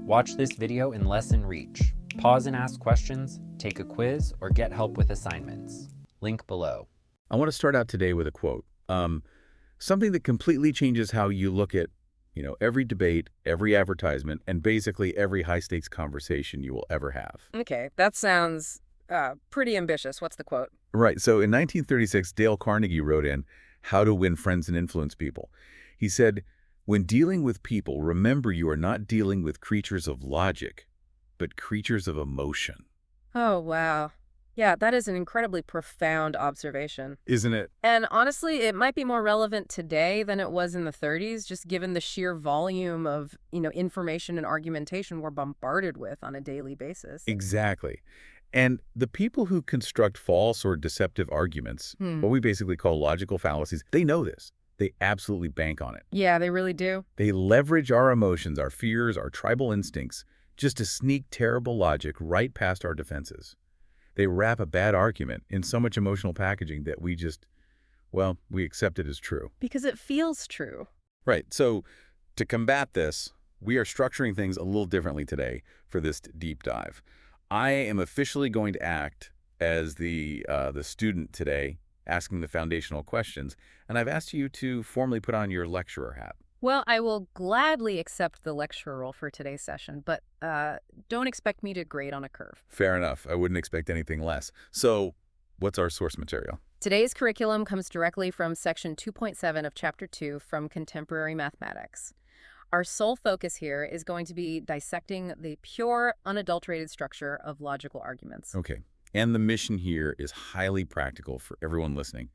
Watch this video in Lesson Reach. Pause and ask questions, take a quiz, or get help with assignments. Link below. I want to start out today with a quote. Something that completely changes how you look at, every debate, every advertisement, and basically every high-stakes conversation you will ever have. Okay, that sounds pretty ambitious. What's the quote? Right. So in 1936, Dale Carnegie wrote in How to Win Friends and Influence People. He said, "When dealing with people, remember you are not dealing with creatures of logic, but creatures of emotion." Oh, wow. Yeah, that is an incredibly profound observation. Isn't it? And honestly, it might be more relevant today than it was in the 30s, just given the sheer volume of, information and argumentation we're bombarded with on a daily basis. Exactly. And the people who construct false or deceptive arguments, what we basically call logical fallacies, they know this. They absolutely bank on it. Yeah, they really do. They leverage our emotions, our fears, our tribal instincts, just to sneak terrible logic right past our defenses. They wrap a bad argument in so much emotional packaging that we accept it as true. Because it feels true. Right. So to combat this, we are structuring things a little differently today for this deep dive. I am officially going to act as the student today, asking the foundational questions, and I've asked you to formally put on your lecturer hat. Well, I will gladly accept the lecturer role for today's session, but don't expect me to grade on a curve. Fair enough. I wouldn't expect anything less. So what's our source material? Today's curriculum comes directly from Section 2.7 of Chapter 2 from Contemporary Mathematics. Our sole focus here is going to be dissecting the pure, unadulterated structure of logical arguments. Okay. And the mission here is highly practical for everyone listening.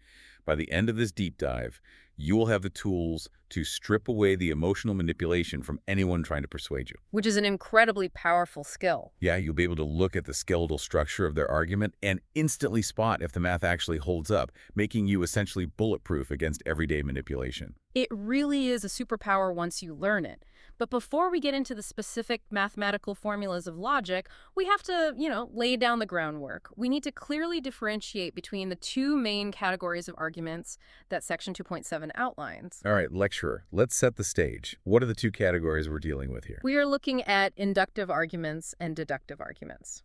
By the end of this deep dive, you will have the tools to strip away the emotional manipulation from anyone trying to persuade you. Which is an incredibly powerful skill. Yeah, you'll be able to look at the skeletal structure of their argument and instantly spot if the math actually holds up, making you essentially bulletproof against everyday manipulation. It really is a superpower once you learn it. But before we get into the specific mathematical formulas of logic, we have to, lay down the groundwork. We need to clearly differentiate between the two main categories of arguments that Section 2.7 outlines. All right, lecturer, let's set the stage. What are the two categories we're dealing with here? We are looking at inductive arguments and deductive arguments.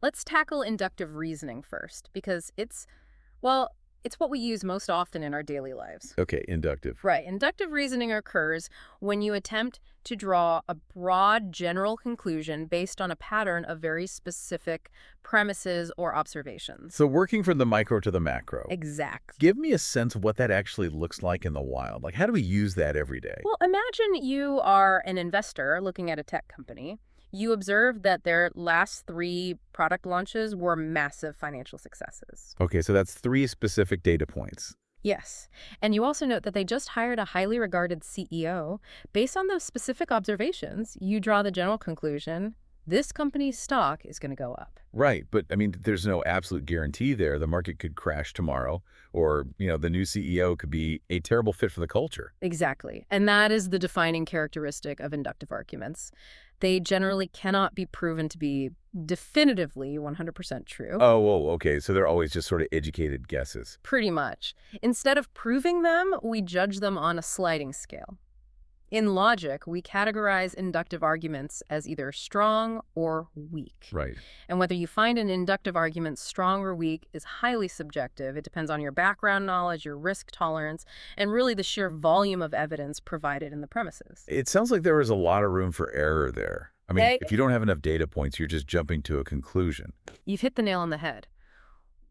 Let's tackle inductive reasoning first, because it's what we use most often in our daily lives. Okay, inductive. Right. Inductive reasoning occurs when you attempt to draw a broad general conclusion based on a pattern of very specific premises or observations. So working from the micro to the macro. Exactly. Give me a sense of what that actually looks like in the wild. Like, how do we use that every day? Well, imagine you are an investor looking at a tech company. You observe that their last 3 product launches were massive financial successes. Okay, so that's 3 specific data points. Yes. And you also note that they just hired a highly regarded CEO. Based on those specific observations, you draw the general conclusion, this company's stock is going to go up. Right, but there's no absolute guarantee there. The market could crash tomorrow, or, the new CEO could be a terrible fit for the culture. Exactly. And that is the defining characteristic of inductive arguments. They generally cannot be proven to be definitively 100% true. Oh, okay. So they're always just sort of educated guesses. Pretty much. Instead of proving them, we judge them on a sliding scale. In logic, we categorize inductive arguments as either strong or weak. Right. And whether you find an inductive argument strong or weak is highly subjective. It depends on your background knowledge, your risk tolerance, and really the sheer volume of evidence provided in the premises. It sounds like there was a lot of room for error there. If you don't have enough data points, you're just jumping to a conclusion. You've hit the nail on the head.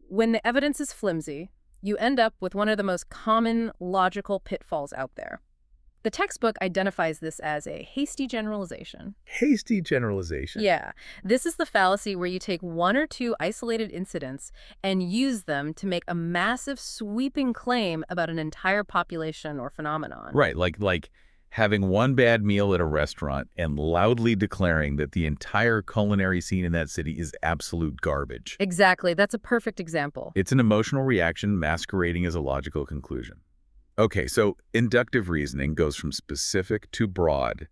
When the evidence is flimsy, you end up with one of the most common logical pitfalls out there. The textbook identifies this as a hasty generalization. Hasty generalization? Yeah. This is the fallacy where you take 1 or 2 isolated incidents and use them to make a massive sweeping claim about an entire population or phenomenon. Right, like having one bad meal at a restaurant and loudly declaring that the entire culinary scene in that city is absolute garbage. Exactly. That's a perfect example. It's an emotional reaction masquerading as a logical conclusion. Okay, so inductive reasoning goes from specific to broad,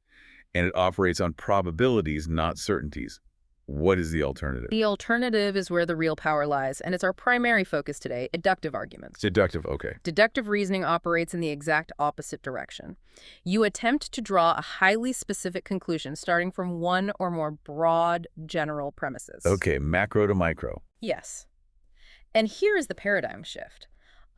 and it operates on probabilities, not certainties. What is the alternative? The alternative is where the real power lies, and it's our primary focus today, inductive arguments. Deductive, okay. Deductive reasoning operates in the exact opposite direction. You attempt to draw a highly specific conclusion starting from one or more broad, general premises. Okay, macro to micro. Yes. And here is the paradigm shift.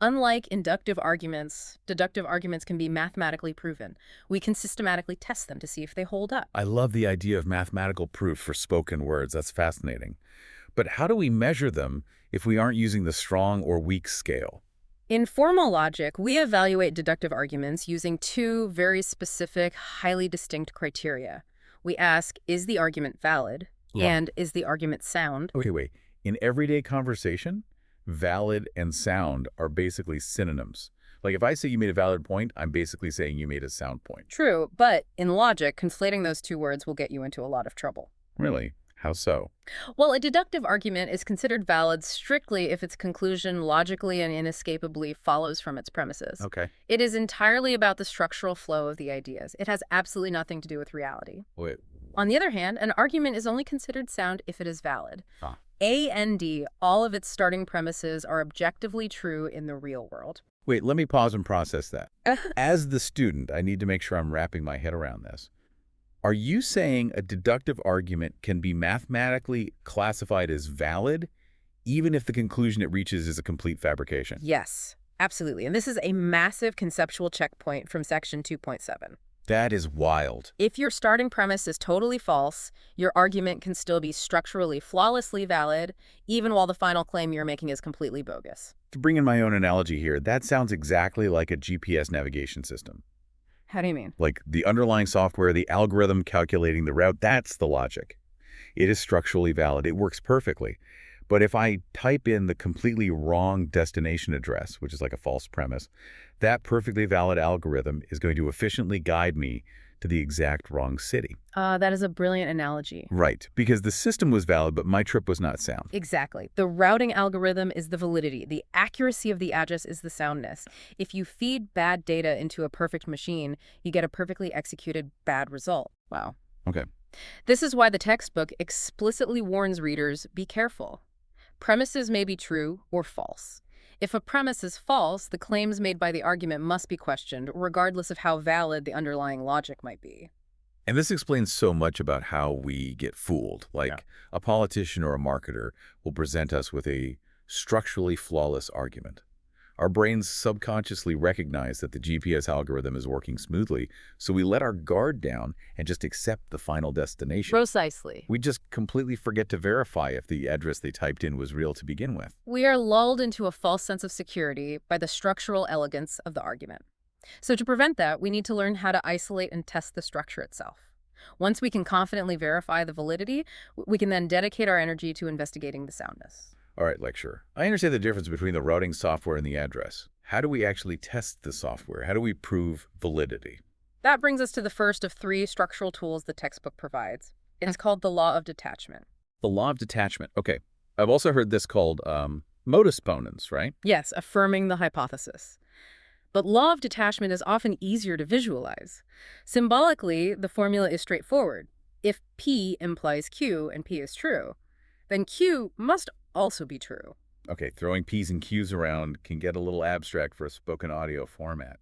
Unlike inductive arguments, deductive arguments can be mathematically proven. We can systematically test them to see if they hold up. I love the idea of mathematical proof for spoken words. That's fascinating. But how do we measure them if we aren't using the strong or weak scale? In formal logic, we evaluate deductive arguments using two very specific, highly distinct criteria. We ask, is the argument valid? Yeah. And is the argument sound? Okay, wait. In everyday conversation, valid and sound are basically synonyms. Like if I say you made a valid point, I'm basically saying you made a sound point. True, but in logic, conflating those two words will get you into a lot of trouble. Really? How so? Well, a deductive argument is considered valid strictly if its conclusion logically and inescapably follows from its premises. Okay. It is entirely about the structural flow of the ideas. It has absolutely nothing to do with reality. Wait. On the other hand, an argument is only considered sound if it is valid. Ah. A and D, all of its starting premises are objectively true in the real world. Wait, let me pause and process that. As the student, I need to make sure I'm wrapping my head around this. Are you saying a deductive argument can be mathematically classified as valid, even if the conclusion it reaches is a complete fabrication? Yes, absolutely. And this is a massive conceptual checkpoint from Section 2.7. That is wild. If your starting premise is totally false, your argument can still be structurally flawlessly valid, even while the final claim you're making is completely bogus. To bring in my own analogy here, that sounds exactly like a GPS navigation system. How do you mean? Like the underlying software, the algorithm calculating the route, that's the logic. It is structurally valid. It works perfectly. But if I type in the completely wrong destination address, which is like a false premise, that perfectly valid algorithm is going to efficiently guide me to the exact wrong city. That is a brilliant analogy. Right, because the system was valid, but my trip was not sound. Exactly. The routing algorithm is the validity. The accuracy of the address is the soundness. If you feed bad data into a perfect machine, you get a perfectly executed bad result. Wow. Okay. This is why the textbook explicitly warns readers, be careful. Premises may be true or false. If a premise is false, the claims made by the argument must be questioned, regardless of how valid the underlying logic might be. And this explains so much about how we get fooled. Like a politician or a marketer will present us with a structurally flawless argument. Our brains subconsciously recognize that the GPS algorithm is working smoothly, so we let our guard down and just accept the final destination. Precisely. We just completely forget to verify if the address they typed in was real to begin with. We are lulled into a false sense of security by the structural elegance of the argument. So to prevent that, we need to learn how to isolate and test the structure itself. Once we can confidently verify the validity, we can then dedicate our energy to investigating the soundness. All right, lecturer. I understand the difference between the routing software and the address. How do we actually test the software? How do we prove validity? That brings us to the first of three structural tools the textbook provides. It's called the law of detachment. The law of detachment. Okay. I've also heard this called modus ponens, right? Yes, affirming the hypothesis. But law of detachment is often easier to visualize. Symbolically, the formula is straightforward. If P implies Q and P is true, then Q must also be true. Okay, throwing P's and Q's around can get a little abstract for a spoken audio format.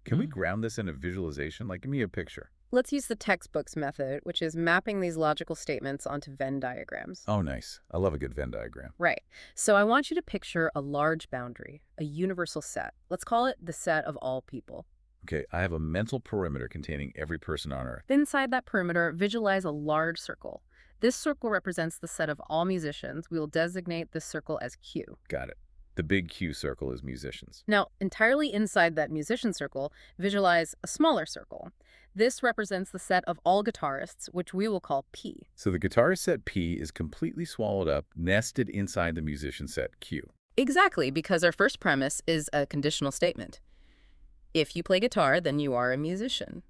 Can we ground this in a visualization? Like, give me a picture. Let's use the textbook's method, which is mapping these logical statements onto Venn diagrams. Oh, nice. I love a good Venn diagram. Right. So I want you to picture a large boundary, a universal set. Let's call it the set of all people. Okay, I have a mental perimeter containing every person on Earth. Inside that perimeter, visualize a large circle. This circle represents the set of all musicians. We will designate this circle as Q. Got it. The big Q circle is musicians. Now, entirely inside that musician circle, visualize a smaller circle. This represents the set of all guitarists, which we will call P. So the guitarist set P is completely swallowed up, nested inside the musician set Q. Exactly, because our first premise is a conditional statement. If you play guitar, then you are a musician.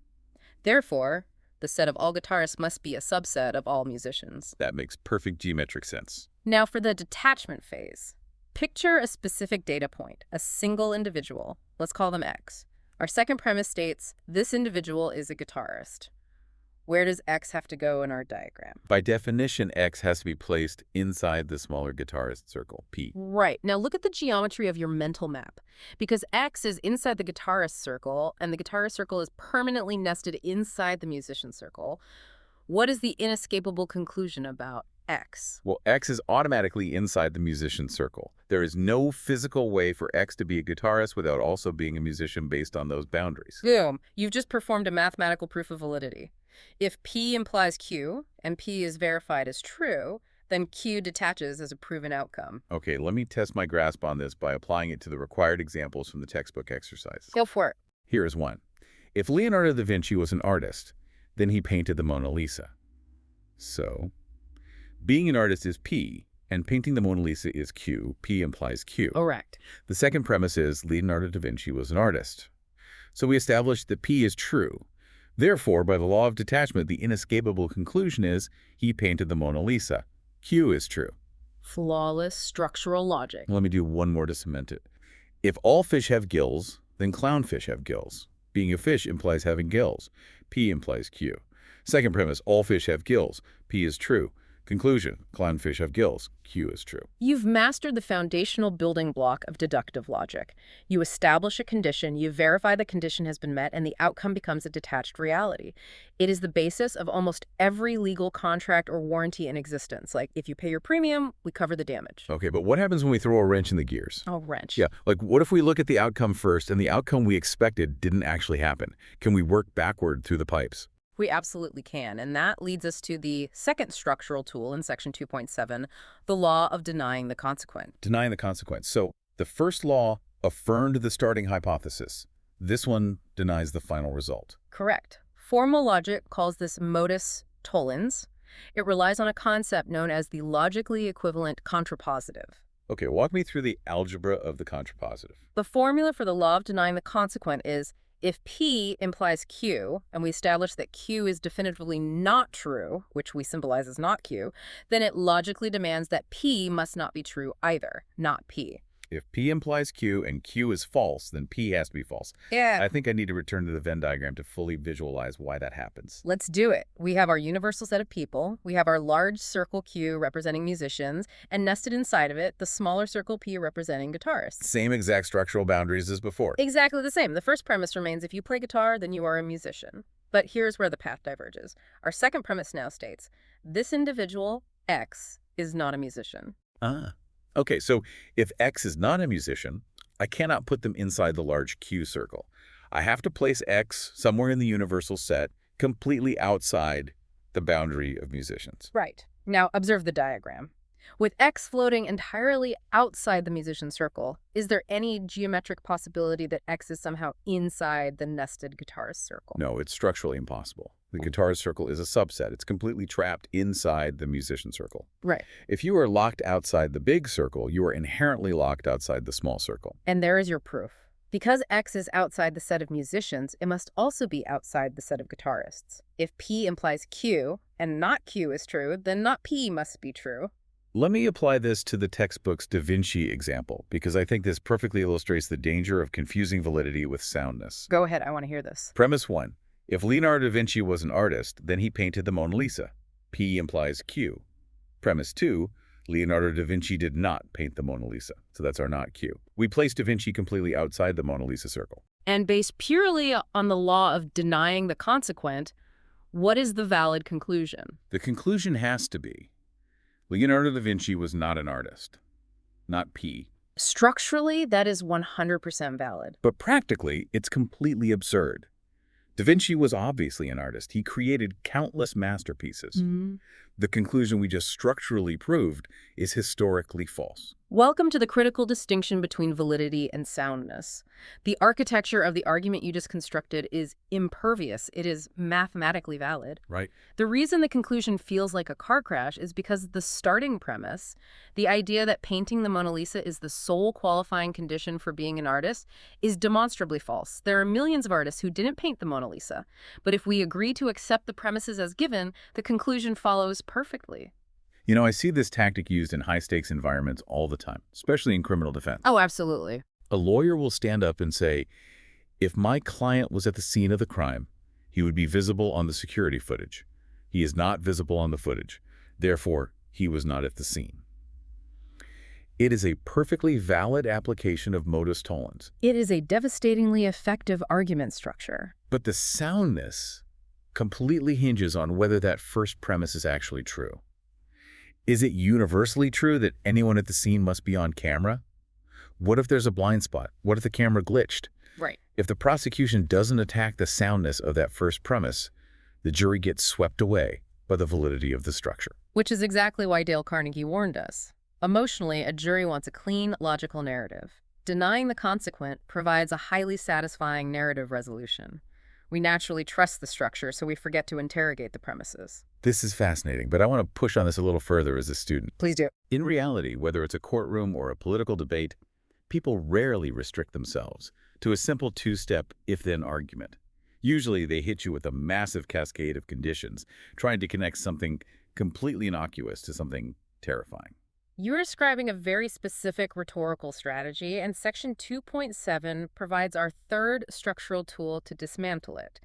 Therefore, the set of all guitarists must be a subset of all musicians. That makes perfect geometric sense. Now for the detachment phase. Picture a specific data point, a single individual. Let's call them X. Our second premise states, this individual is a guitarist. Where does X have to go in our diagram? By definition, X has to be placed inside the smaller guitarist circle, P. Right. Now look at the geometry of your mental map. Because X is inside the guitarist circle, and the guitarist circle is permanently nested inside the musician circle, what is the inescapable conclusion about X? Well, X is automatically inside the musician circle. There is no physical way for X to be a guitarist without also being a musician based on those boundaries. Boom. You've just performed a mathematical proof of validity. If P implies Q, and P is verified as true, then Q detaches as a proven outcome. Okay, let me test my grasp on this by applying it to the required examples from the textbook exercises. Go for it. Here is one. If Leonardo da Vinci was an artist, then he painted the Mona Lisa. So, being an artist is P, and painting the Mona Lisa is Q. P implies Q. Correct. The second premise is Leonardo da Vinci was an artist. So we established that P is true. Therefore, by the law of detachment, the inescapable conclusion is he painted the Mona Lisa. Q is true. Flawless structural logic. Let me do one more to cement it. If all fish have gills, then clownfish have gills. Being a fish implies having gills. P implies Q. Second premise, all fish have gills. P is true. Conclusion, clownfish have gills. Q is true. You've mastered the foundational building block of deductive logic. You establish a condition, you verify the condition has been met, and the outcome becomes a detached reality. It is the basis of almost every legal contract or warranty in existence. Like, if you pay your premium, we cover the damage. Okay, but what happens when we throw a wrench in the gears? Oh, wrench. Yeah, like what if we look at the outcome first and the outcome we expected didn't actually happen? Can we work backward through the pipes? We absolutely can, and that leads us to the second structural tool in Section 2.7, the law of denying the consequent. Denying the consequence. So the first law affirmed the starting hypothesis. This one denies the final result. Correct. Formal logic calls this modus tollens. It relies on a concept known as the logically equivalent contrapositive. Okay, walk me through the algebra of the contrapositive. The formula for the law of denying the consequent is if P implies Q, and we establish that Q is definitively not true, which we symbolize as not Q, then it logically demands that P must not be true either, not P. If P implies Q and Q is false, then P has to be false. Yeah. I think I need to return to the Venn diagram to fully visualize why that happens. Let's do it. We have our universal set of people. We have our large circle Q representing musicians, and nested inside of it, the smaller circle P representing guitarists. Same exact structural boundaries as before. Exactly the same. The first premise remains if you play guitar, then you are a musician. But here's where the path diverges. Our second premise now states, this individual, X, is not a musician. Okay, so if X is not a musician, I cannot put them inside the large Q circle. I have to place X somewhere in the universal set, completely outside the boundary of musicians. Right. Now observe the diagram. With X floating entirely outside the musician circle, is there any geometric possibility that X is somehow inside the nested guitarist circle? No, it's structurally impossible. The guitarist circle is a subset. It's completely trapped inside the musician circle. Right. If you are locked outside the big circle, you are inherently locked outside the small circle. And there is your proof. Because X is outside the set of musicians, it must also be outside the set of guitarists. If P implies Q, and not Q is true, then not P must be true. Let me apply this to the textbook's Da Vinci example, because I think this perfectly illustrates the danger of confusing validity with soundness. Go ahead, I want to hear this. Premise 1. If Leonardo da Vinci was an artist, then he painted the Mona Lisa. P implies Q. Premise 2. Leonardo da Vinci did not paint the Mona Lisa, so that's our not Q. We place da Vinci completely outside the Mona Lisa circle. And based purely on the law of denying the consequent, what is the valid conclusion? The conclusion has to be Leonardo da Vinci was not an artist, not P. Structurally, that is 100% valid. But practically, it's completely absurd. Da Vinci was obviously an artist. He created countless masterpieces. The conclusion we just structurally proved is historically false. Welcome to the critical distinction between validity and soundness. The architecture of the argument you just constructed is impervious. It is mathematically valid. Right. The reason the conclusion feels like a car crash is because the starting premise, the idea that painting the Mona Lisa is the sole qualifying condition for being an artist, is demonstrably false. There are millions of artists who didn't paint the Mona Lisa. But if we agree to accept the premises as given, the conclusion follows perfectly. You know, I see this tactic used in high-stakes environments all the time, especially in criminal defense. Oh, absolutely. A lawyer will stand up and say, if my client was at the scene of the crime, He would be visible on the security footage. He is not visible on the footage. Therefore, he was not at the scene. It is a perfectly valid application of modus tollens. It is a devastatingly effective argument structure. But the soundness completely hinges on whether that first premise is actually true. Is it universally true that anyone at the scene must be on camera? What if there's a blind spot? What if the camera glitched? Right. If the prosecution doesn't attack the soundness of that first premise, the jury gets swept away by the validity of the structure. Which is exactly why Dale Carnegie warned us. Emotionally, a jury wants a clean, logical narrative. Denying the consequent provides a highly satisfying narrative resolution. We naturally trust the structure, so we forget to interrogate the premises. This is fascinating, but I want to push on this a little further as a student. Please do. In reality, whether it's a courtroom or a political debate, people rarely restrict themselves to a simple two-step if-then argument. Usually, they hit you with a massive cascade of conditions, trying to connect something completely innocuous to something terrifying. You're describing a very specific rhetorical strategy, and Section 2.7 provides our third structural tool to dismantle it.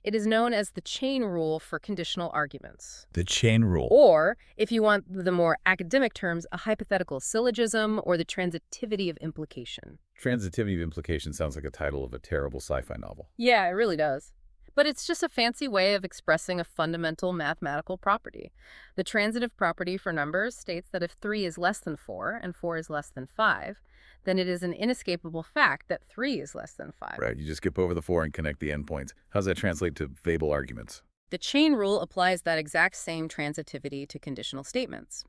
It is known as the chain rule for conditional arguments. The chain rule. Or, if you want the more academic terms, a hypothetical syllogism or the transitivity of implication. Transitivity of implication sounds like a title of a terrible sci-fi novel. Yeah, it really does. But it's just a fancy way of expressing a fundamental mathematical property. The transitive property for numbers states that if 3 is less than 4 and 4 is less than 5, then it is an inescapable fact that 3 is less than 5. Right, you just skip over the 4 and connect the endpoints. How does that translate to Fable arguments? The chain rule applies that exact same transitivity to conditional statements.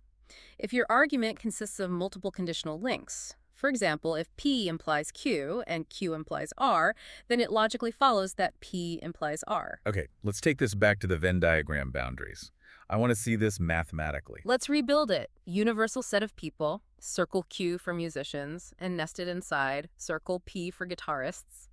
If your argument consists of multiple conditional links, for example, if P implies Q and Q implies R, then it logically follows that P implies R. Okay, let's take this back to the Venn diagram boundaries. I want to see this mathematically. Let's rebuild it. Universal set of people, circle Q for musicians, and nested inside, circle P for guitarists.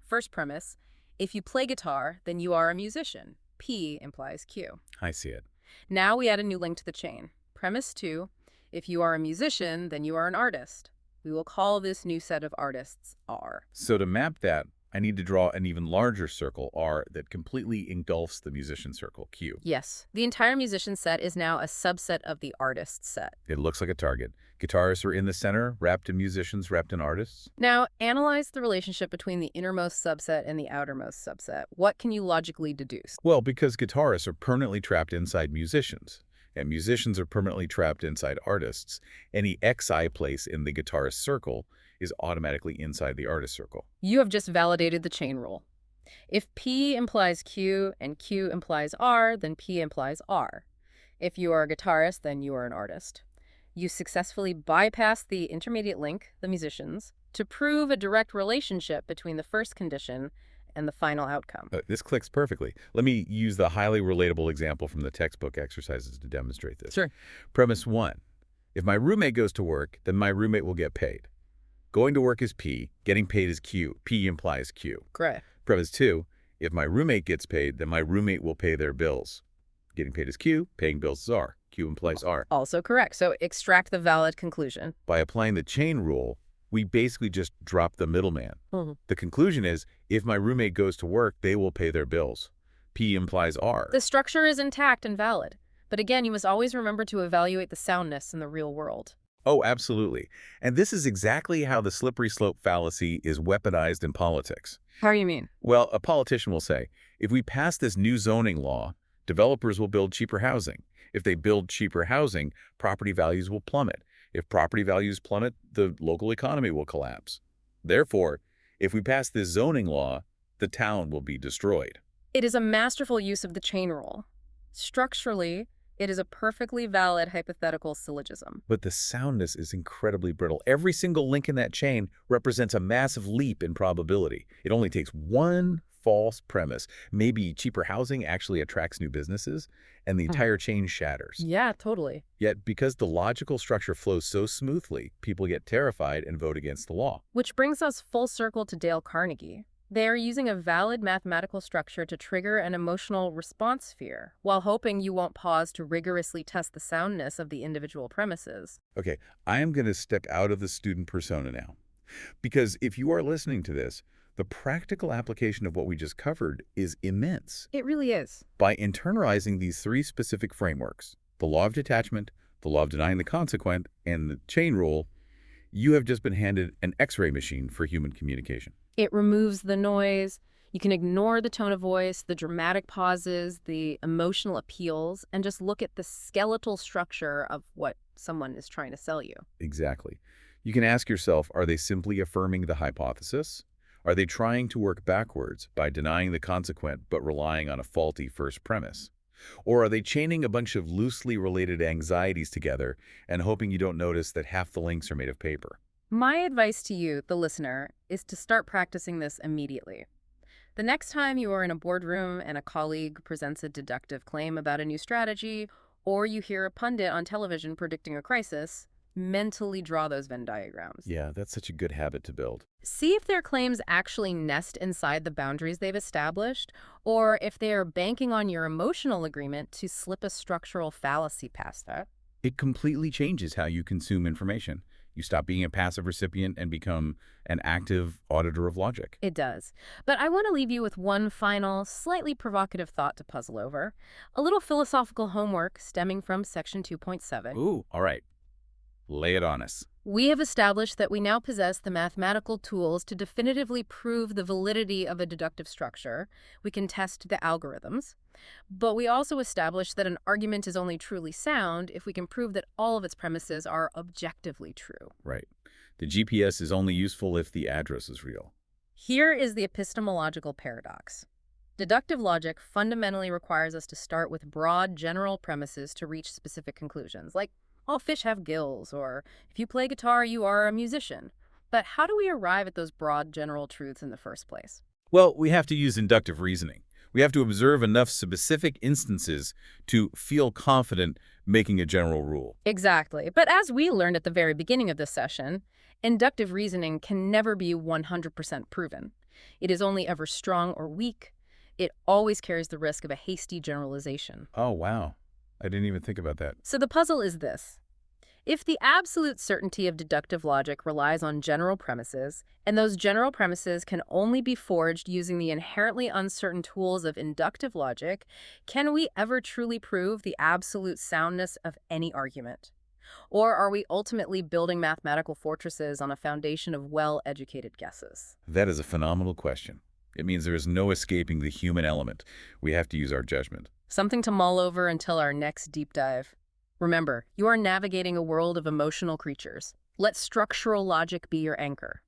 First premise, if you play guitar, then you are a musician. P implies Q. I see it. Now we add a new link to the chain. Premise 2, if you are a musician, then you are an artist. We will call this new set of artists R. So to map that, I need to draw an even larger circle, R, that completely engulfs the musician circle, Q. Yes, the entire musician set is now a subset of the artist set. It looks like a target. Guitarists are in the center, wrapped in musicians, wrapped in artists. Now, analyze the relationship between the innermost subset and the outermost subset. What can you logically deduce? Well, because guitarists are permanently trapped inside musicians, and musicians are permanently trapped inside artists, any XI place in the guitarist circle is automatically inside the artist circle. You have just validated the chain rule. If P implies Q and Q implies R, then P implies R. If you are a guitarist, then you are an artist. You successfully bypassed the intermediate link, the musicians, to prove a direct relationship between the first condition and the final outcome. This clicks perfectly. Let me use the highly relatable example from the textbook exercises to demonstrate this. Sure. Premise 1. If my roommate goes to work, then my roommate will get paid. Going to work is P, getting paid is Q. P implies Q. Correct. Premise 2. If my roommate gets paid, then my roommate will pay their bills. Getting paid is Q, paying bills is R. Q implies R. Also correct. So extract the valid conclusion. By applying the chain rule, we basically just drop the middleman. The conclusion is, if my roommate goes to work, they will pay their bills. P implies R. The structure is intact and valid. But again, you must always remember to evaluate the soundness in the real world. Oh, absolutely. And this is exactly how the slippery slope fallacy is weaponized in politics. How do you mean? Well, a politician will say, if we pass this new zoning law, developers will build cheaper housing. If they build cheaper housing, property values will plummet. If property values plummet, the local economy will collapse. Therefore, if we pass this zoning law, the town will be destroyed. It is a masterful use of the chain rule. Structurally, it is a perfectly valid hypothetical syllogism. But the soundness is incredibly brittle. Every single link in that chain represents a massive leap in probability. It only takes one false premise. Maybe cheaper housing actually attracts new businesses, and the entire chain shatters. Yeah, totally. Yet, because the logical structure flows so smoothly, people get terrified and vote against the law. Which brings us full circle to Dale Carnegie. They are using a valid mathematical structure to trigger an emotional response fear, while hoping you won't pause to rigorously test the soundness of the individual premises. Okay, I am going to step out of the student persona now. Because if you are listening to this, The practical application of what we just covered is immense. It really is. By internalizing these three specific frameworks, the law of detachment, the law of denying the consequent, and the chain rule, you have just been handed an X-ray machine for human communication. It removes the noise. You can ignore the tone of voice, the dramatic pauses, the emotional appeals, and just look at the skeletal structure of what someone is trying to sell you. Exactly. You can ask yourself, are they simply affirming the hypothesis? Are they trying to work backwards by denying the consequent but relying on a faulty first premise? Or are they chaining a bunch of loosely related anxieties together and hoping you don't notice that half the links are made of paper? My advice to you, the listener, is to start practicing this immediately. The next time you are in a boardroom and a colleague presents a deductive claim about a new strategy, or you hear a pundit on television predicting a crisis, mentally draw those Venn diagrams. Yeah, that's such a good habit to build. See if their claims actually nest inside the boundaries they've established, or if they are banking on your emotional agreement to slip a structural fallacy past that. It completely changes how you consume information. You stop being a passive recipient and become an active auditor of logic. It does. But I want to leave you with one final, slightly provocative thought to puzzle over. A little philosophical homework stemming from Section 2.7. Ooh, all right. Lay it on us. We have established that we now possess the mathematical tools to definitively prove the validity of a deductive structure. We can test the algorithms. But we also established that an argument is only truly sound if we can prove that all of its premises are objectively true. Right. The GPS is only useful if the address is real. Here is the epistemological paradox. Deductive logic fundamentally requires us to start with broad, general premises to reach specific conclusions, like all fish have gills, or if you play guitar, you are a musician. But how do we arrive at those broad, general truths in the first place? Well, we have to use inductive reasoning. We have to observe enough specific instances to feel confident making a general rule. Exactly. But as we learned at the very beginning of this session, inductive reasoning can never be 100% proven. It is only ever strong or weak. It always carries the risk of a hasty generalization. Oh, wow. I didn't even think about that. So the puzzle is this. If the absolute certainty of deductive logic relies on general premises, and those general premises can only be forged using the inherently uncertain tools of inductive logic, can we ever truly prove the absolute soundness of any argument? Or are we ultimately building mathematical fortresses on a foundation of well-educated guesses? That is a phenomenal question. It means there is no escaping the human element. We have to use our judgment. Something to mull over until our next deep dive. Remember, you are navigating a world of emotional creatures. Let structural logic be your anchor.